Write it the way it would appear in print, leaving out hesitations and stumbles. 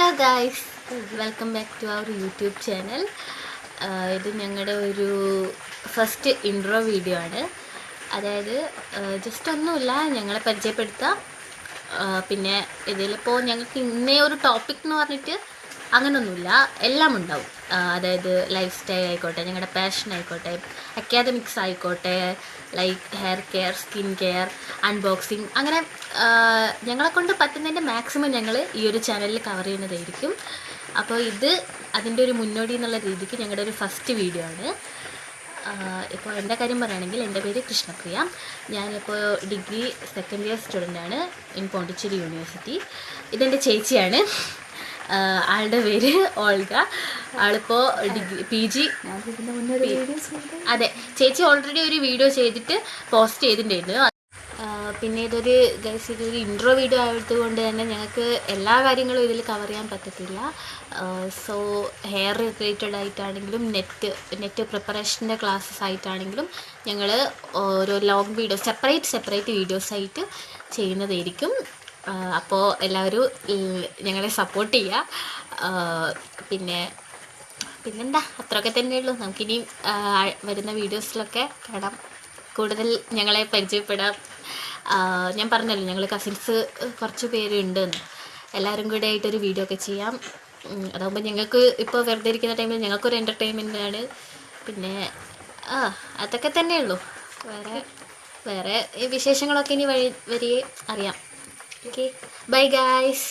Hello guys, welcome back to our YouTube channel. ഇത് ഞങ്ങളുടെ ഒരു ഫസ്റ്റ് ഇൻട്രോ വീഡിയോ ആണ്. അതായത് ജസ്റ്റ് ഒന്നുമില്ല, ഞങ്ങളെ പരിചയപ്പെടുത്താം. പിന്നെ ഇതിലിപ്പോൾ ഞങ്ങൾക്ക് ഇന്നേ ഒരു ടോപ്പിക് എന്ന് പറഞ്ഞിട്ട് അങ്ങനെയൊന്നുമില്ല, എല്ലാം ഉണ്ടാവും. അതായത് ലൈഫ് സ്റ്റൈൽ ആയിക്കോട്ടെ, ഞങ്ങളുടെ പാഷൻ ആയിക്കോട്ടെ, അക്കാദമിക്സ് ആയിക്കോട്ടെ, like hair care, skin care, unboxing, അങ്ങനെ ഞങ്ങളെ കൊണ്ട് പറ്റുന്നതിൻ്റെ മാക്സിമം ഞങ്ങൾ ഈ ഒരു ചാനലിൽ കവർ ചെയ്യുന്നതായിരിക്കും. അപ്പോൾ ഇത് അതിൻ്റെ ഒരു മുന്നോടി എന്നുള്ള രീതിക്ക് ഞങ്ങളുടെ ഒരു ഫസ്റ്റ് വീഡിയോ ആണ്. ഇപ്പോൾ എൻ്റെ കാര്യം പറയുകയാണെങ്കിൽ എൻ്റെ പേര് കൃഷ്ണപ്രിയ. ഞാനിപ്പോൾ ഡിഗ്രി സെക്കൻഡ് ഇയർ സ്റ്റുഡൻ്റാണ് ഇൻ പോണ്ടിച്ചേരി യൂണിവേഴ്സിറ്റി. ഇതെൻ്റെ ചേച്ചിയാണ്, ആളുടെ പേര് ഓൾഗ. ആളിപ്പോൾ degree PG. അതെ, ചേച്ചി ഓൾറെഡി ഒരു വീഡിയോ ചെയ്തിട്ട് പോസ്റ്റ് ചെയ്തിട്ടുണ്ടായിരുന്നു. പിന്നെ ഇതൊരു ഇൻട്രോ വീഡിയോ ആയതുകൊണ്ട് തന്നെ ഞങ്ങൾക്ക് എല്ലാ കാര്യങ്ങളും ഇതിൽ കവർ ചെയ്യാൻ പറ്റത്തില്ല. സോ ഹെയർ റിലേറ്റഡ് ആയിട്ടാണെങ്കിലും നെറ്റ് പ്രിപ്പറേഷൻ്റെ ക്ലാസ്സസ് ആയിട്ടാണെങ്കിലും ഞങ്ങൾ ഓരോ ലോങ് വീഡിയോ സെപ്പറേറ്റ് വീഡിയോസ് ആയിട്ട് ചെയ്യുന്നതായിരിക്കും. അപ്പോൾ എല്ലാവരും ഞങ്ങളെ സപ്പോർട്ട് ചെയ്യുക. പിന്നെന്താ, അത്രയൊക്കെ തന്നെയുള്ളൂ. നമുക്കിനി വരുന്ന വീഡിയോസിലൊക്കെ കാണാം, കൂടുതൽ ഞങ്ങളെ പരിചയപ്പെടാം. ഞാൻ പറഞ്ഞല്ലോ, ഞങ്ങൾ കസിൻസ് കുറച്ച് പേരുണ്ടെന്ന്. എല്ലാവരും കൂടെ ആയിട്ടൊരു വീഡിയോ ഒക്കെ ചെയ്യാം. അതാകുമ്പോൾ ഞങ്ങൾക്ക് ഇപ്പോൾ വെറുതെ ഇരിക്കുന്ന ടൈമിൽ ഞങ്ങൾക്കൊരു എൻ്റർടൈൻമെൻറ്റാണ്. പിന്നെ അതൊക്കെ തന്നെയുള്ളൂ. വേറെ വിശേഷങ്ങളൊക്കെ ഇനി വരികയെ അറിയാം. Okay, bye guys.